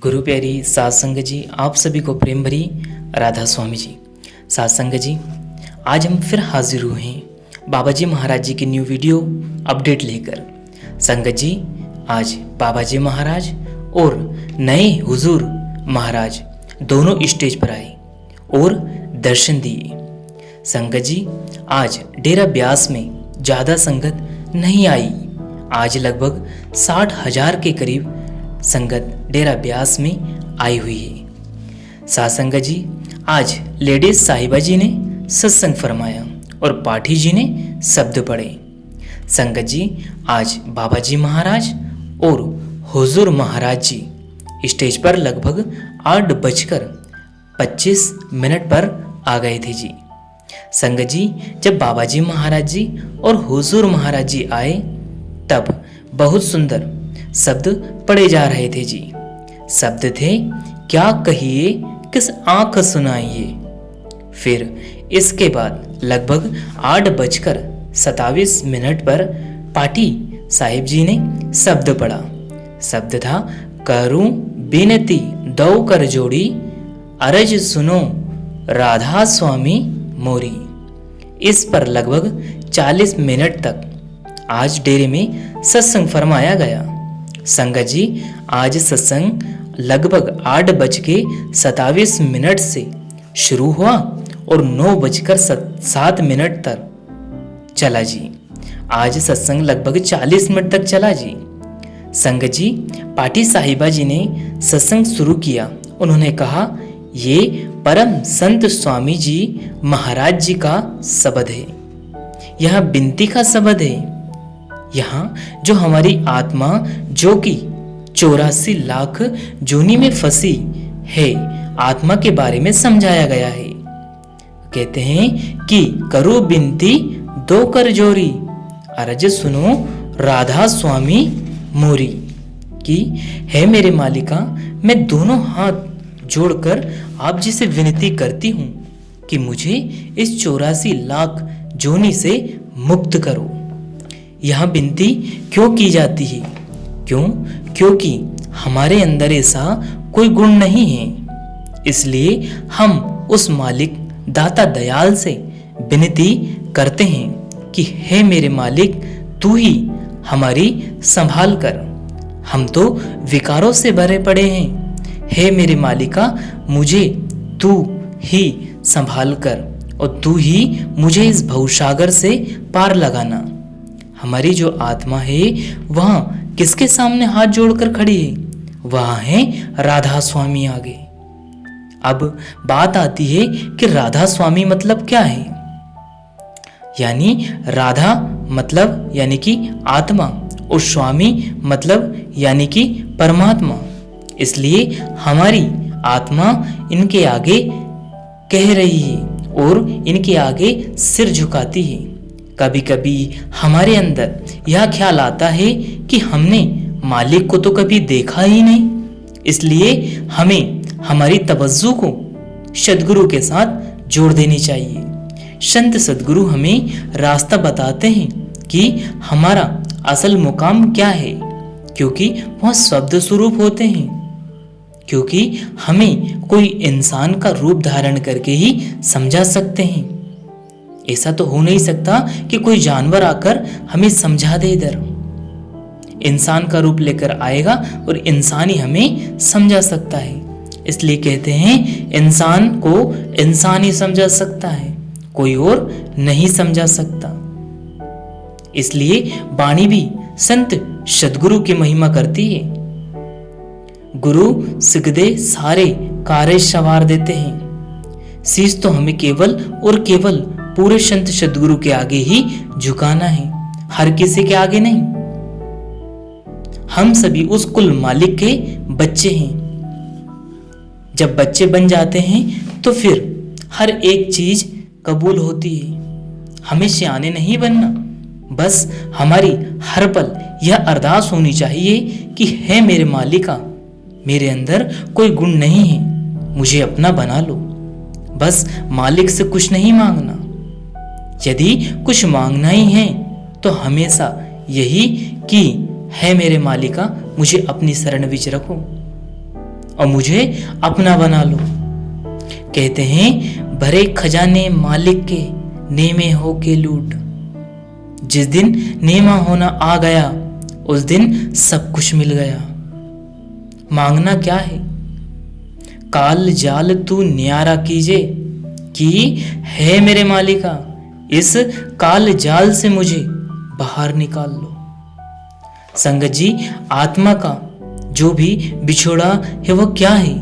गुरु प्यारी सात संगत जी, आप सभी को प्रेम भरी राधा स्वामी जी। सात संगत जी, आज हम फिर हाजिर हुए हैं बाबा जी महाराज जी की न्यू वीडियो अपडेट लेकर। संगत जी, आज बाबा जी महाराज और नए हुजूर महाराज दोनों स्टेज पर आए और दर्शन दिए। संगत जी, आज डेरा ब्यास में ज़्यादा संगत नहीं आई। आज लगभग 60,000 के करीब संगत डेरा ब्यास में आई हुई है। सात संगत जी, आज लेडीज साहिबा जी ने सत्संग फरमाया और पाठी जी ने शब्द पढ़े। संगत जी, आज बाबा जी महाराज और हुजूर महाराज जी स्टेज पर लगभग 8:25 पर आ गए थे जी। संगत जी, जब बाबा जी महाराज जी और हुजूर महाराज जी आए तब बहुत सुंदर शब्द पढ़े जा रहे थे जी। शब्द थे, क्या कहिए किस आंख सुनाइए। फिर इसके बाद लगभग 8:27 पर पाटी साहिब जी ने शब्द पढ़ा। शब्द था, करूं बिनती दो कर जोड़ी, अरज सुनो राधा स्वामी मोरी। इस पर लगभग 40 मिनट तक आज डेरे में सत्संग फरमाया गया। संगत जी, आज सत्संग लगभग 8:27 से शुरू हुआ और 9:07 तक चला जी। आज सत्संग लगभग 40 मिनट तक चला जी। संगत जी, पाटी साहिबा जी ने सत्संग शुरू किया। उन्होंने कहा, ये परम संत स्वामी जी महाराज जी का शब्द है, यह बिनती का शब्द है। यहाँ जो हमारी आत्मा जो कि 84 लाख जोनी में फंसी है, आत्मा के बारे में समझाया गया है। कहते हैं कि करो बिनती दो कर जोरी, अरज सुनो राधा स्वामी मोरी। कि है मेरे मालिका, मैं दोनों हाथ जोड़कर आप जी से विनती करती हूँ कि मुझे इस 84 लाख जोनी से मुक्त करो। यह विनती क्यों की जाती है? क्योंकि हमारे अंदर ऐसा कोई गुण नहीं है। इसलिए हम उस मालिक दाता दयाल से विनती करते हैं कि हे मेरे मालिक, तू ही हमारी संभाल कर। हम तो विकारों से भरे पड़े हैं। हे मेरे मालिका, मुझे तू ही संभाल कर और तू ही मुझे इस भवसागर से पार लगाना। हमारी जो आत्मा है वह किसके सामने हाथ जोड़कर खड़ी है? वह है राधा स्वामी आगे। अब बात आती है कि राधा स्वामी मतलब क्या है? यानी राधा मतलब यानी कि आत्मा और स्वामी मतलब यानी कि परमात्मा। इसलिए हमारी आत्मा इनके आगे कह रही है और इनके आगे सिर झुकाती है। कभी कभी हमारे अंदर यह ख्याल आता है कि हमने मालिक को तो कभी देखा ही नहीं, इसलिए हमें हमारी तवज्जो को सद्गुरु के साथ जोड़ देनी चाहिए। संत सद्गुरु हमें रास्ता बताते हैं कि हमारा असल मुकाम क्या है, क्योंकि वह शब्द स्वरूप होते हैं। क्योंकि हमें कोई इंसान का रूप धारण करके ही समझा सकते हैं। ऐसा तो हो नहीं सकता कि कोई जानवर आकर हमें समझा दे। इधर इंसान का रूप लेकर आएगा और इंसान ही हमें समझा सकता है। इसलिए कहते हैं इंसान को इंसान ही समझा सकता है, कोई और नहीं समझा सकता। इसलिए वाणी भी संत सद्गुरु की महिमा करती है। गुरु सिगदे सारे कार्य सवार देते हैं। शीश तो हमें केवल और केवल पूरे संत सद्गुरु के आगे ही झुकाना है, हर किसी के आगे नहीं। हम सभी उस कुल मालिक के बच्चे हैं। जब बच्चे बन जाते हैं तो फिर हर एक चीज कबूल होती है। हमें सियाने नहीं बनना, बस हमारी हर पल यह अरदास होनी चाहिए कि हे मेरे मालिका, मेरे अंदर कोई गुण नहीं है, मुझे अपना बना लो। बस मालिक से कुछ नहीं मांगना। यदि कुछ मांगना ही है तो हमेशा यही कि है मेरे मालिका, मुझे अपनी शरण विच रखो और मुझे अपना बना लो। कहते हैं भरे खजाने मालिक के, नेमे हो के लूट। जिस दिन नेमा होना आ गया उस दिन सब कुछ मिल गया। मांगना क्या है? काल जाल तू न्यारा कीजे, कि है मेरे मालिका इस काल जाल से मुझे बाहर निकाल लो। संगत जी, आत्मा का जो भी बिछोड़ा है वो क्या है?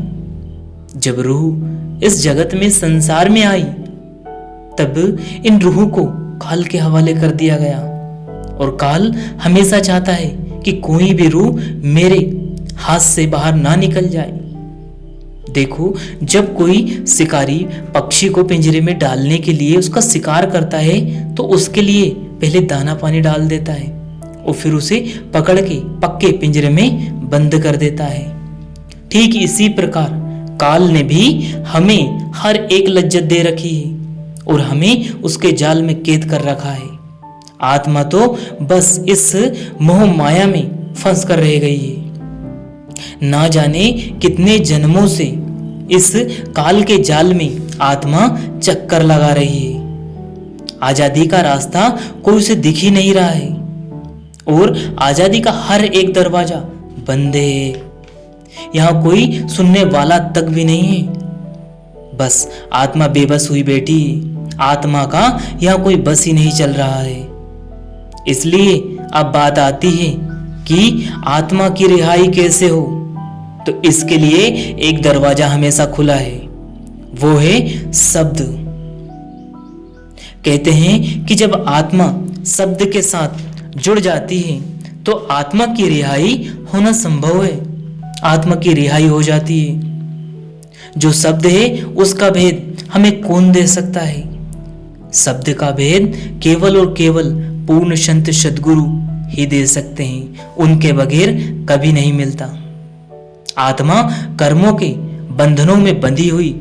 जब रूह इस जगत में संसार में आई तब इन रूहों को काल के हवाले कर दिया गया, और काल हमेशा चाहता है कि कोई भी रूह मेरे हाथ से बाहर ना निकल जाए। देखो, जब कोई शिकारी पक्षी को पिंजरे में डालने के लिए उसका शिकार करता है तो उसके लिए पहले दाना पानी डाल देता है और फिर उसे पकड़ के पक्के पिंजरे में बंद कर देता है। ठीक इसी प्रकार काल ने भी हमें हर एक लज्जत दे रखी है और हमें उसके जाल में कैद कर रखा है। आत्मा तो बस इस मोह माया में फंस कर रह गई है। ना जाने कितने जन्मों से इस काल के जाल में आत्मा चक्कर लगा रही है। आजादी का रास्ता कोई उसे दिख ही नहीं रहा है और आजादी का हर एक दरवाजा बंद है। यहाँ कोई सुनने वाला तक भी नहीं है। बस आत्मा बेबस हुई बैठी है। आत्मा का यहाँ कोई बस ही नहीं चल रहा है। इसलिए अब बात आती है कि आत्मा की रिहाई कैसे हो, तो इसके लिए एक दरवाजा हमेशा खुला है, वो है शब्द। कहते हैं कि जब आत्मा शब्द के साथ जुड़ जाती है तो आत्मा की रिहाई होना संभव है। आत्मा की रिहाई हो जाती है। जो शब्द है उसका भेद हमें कौन दे सकता है? शब्द का भेद केवल और केवल पूर्ण संत सद्गुरु ही दे सकते हैं। उनके बगैर कभी नहीं मिलता। आत्मा कर्मों के बंधनों में बंधी हुई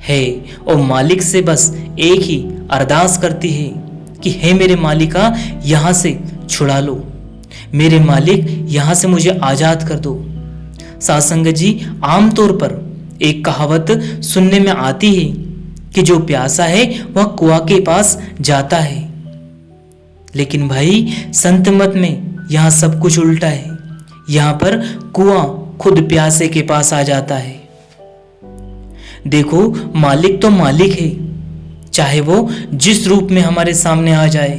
है और मालिक से बस एक ही अरदास करती है कि हे मेरे मालिका, यहाँ से छुड़ा लो। मेरे मालिक, यहाँ से मुझे आजाद कर दो। सासंग जी, आमतौर पर एक कहावत सुनने में आती है कि जो प्यासा है वह कुआं के पास जाता है। लेकिन भाई, संत मत में यहाँ सब कुछ उल्टा है। यहाँ पर कुआं खुद प्यासे के पास आ जाता है। देखो, मालिक तो मालिक है, चाहे वो जिस रूप में हमारे सामने आ जाए।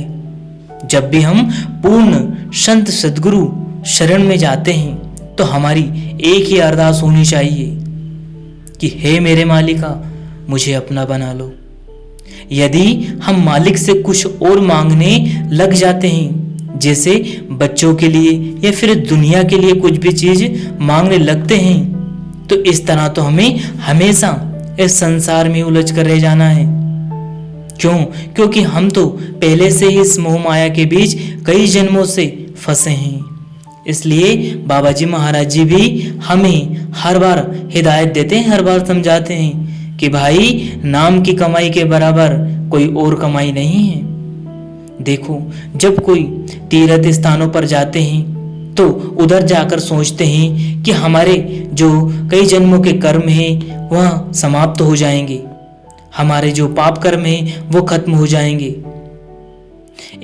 जब भी हम पूर्ण संत सद्गुरु शरण में जाते हैं तो हमारी एक ही अरदास होनी चाहिए कि हे मेरे मालिका, मुझे अपना बना लो। यदि हम मालिक से कुछ और मांगने लग जाते हैं, जैसे बच्चों के लिए या फिर दुनिया के लिए कुछ भी चीज मांगने लगते हैं, तो इस तरह तो हमें हमेशा इस संसार में उलझ कर रह जाना है। क्यों? क्योंकि हम तो पहले से ही इस मोह माया के बीच कई जन्मों से फंसे हैं। इसलिए बाबा जी महाराज जी भी हमें हर बार हिदायत देते हैं, हर बार समझाते हैं कि भाई, नाम की कमाई के बराबर कोई और कमाई नहीं है। देखो, जब कोई तीर्थ स्थानों पर जाते हैं तो उधर जाकर सोचते हैं कि हमारे जो कई जन्मों के कर्म हैं वह समाप्त हो जाएंगे, हमारे जो पाप कर्म हैं वो खत्म हो जाएंगे।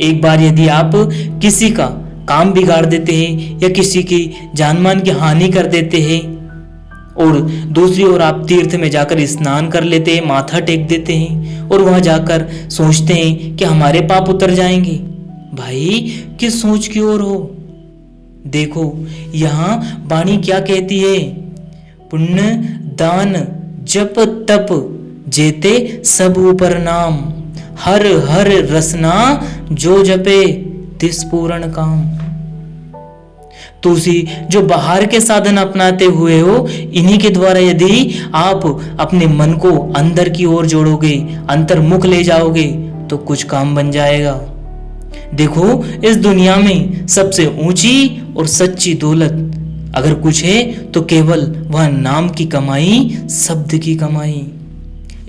एक बार यदि आप किसी का काम बिगाड़ देते हैं या किसी की जानमान की हानि कर देते हैं और दूसरी ओर आप तीर्थ में जाकर स्नान कर लेते हैं, माथा टेक देते हैं और वहां जाकर सोचते हैं कि हमारे पाप उतर जाएंगे, भाई किस सोच की ओर हो? देखो, यहाँ वाणी क्या कहती है? पुण्य दान जप तप जेते सब ऊपर नाम, हर हर रसना जो जपे तिस पूर्ण काम। तुलसी, जो बाहर के साधन अपनाते हुए हो, इन्हीं के द्वारा यदि आप अपने मन को अंदर की ओर जोड़ोगे, अंतर्मुख ले जाओगे, तो कुछ काम बन जाएगा। देखो, इस दुनिया में सबसे ऊंची और सच्ची दौलत अगर कुछ है तो केवल वह नाम की कमाई, शब्द की कमाई।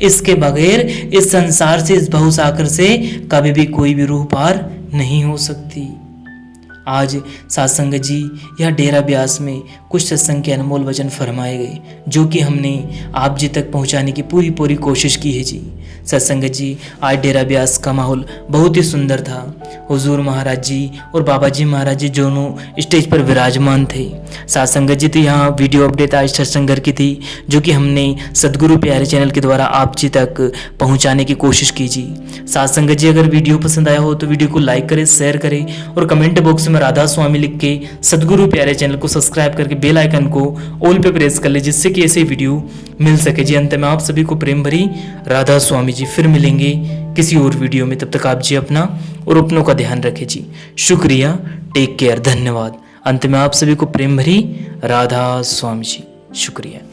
इसके बगैर इस संसार से, इस भवसागर से कभी भी कोई भी रूह पार नहीं हो सकती। आज सत्संग जी या डेरा ब्यास में कुछ सत्संग के अनमोल वचन फरमाए गए जो कि हमने आप जी तक पहुंचाने की पूरी पूरी कोशिश की है जी। सत्संग जी आज डेरा ब्यास का माहौल बहुत ही सुंदर था। हुजूर महाराज जी और बाबा जी महाराज जी दोनों स्टेज पर विराजमान थे। सत्संग जी तो यहाँ वीडियो अपडेट आज सत्संग की थी जो कि हमने सदगुरु प्यारे चैनल के द्वारा आप जी तक पहुंचाने की कोशिश की जी। सत्संग जी अगर वीडियो पसंद आया हो तो वीडियो को लाइक करें, शेयर करें और कमेंट बॉक्स में राधा स्वामी लिख के सदगुरु प्यारे चैनल को सब्सक्राइब करके बेल आइकन को ऑल पे प्रेस कर ले जिससे कि ऐसे वीडियो मिल सके जी। अंत में आप सभी को प्रेम भरी राधा स्वामी जी। फिर मिलेंगे किसी और वीडियो में, तब तक आप जी अपना और अपनों का ध्यान रखें जी। शुक्रिया, टेक केयर, धन्यवाद। अंत में आप सभी को प्रेम भरी राधा स्वामी जी। शुक्रिया।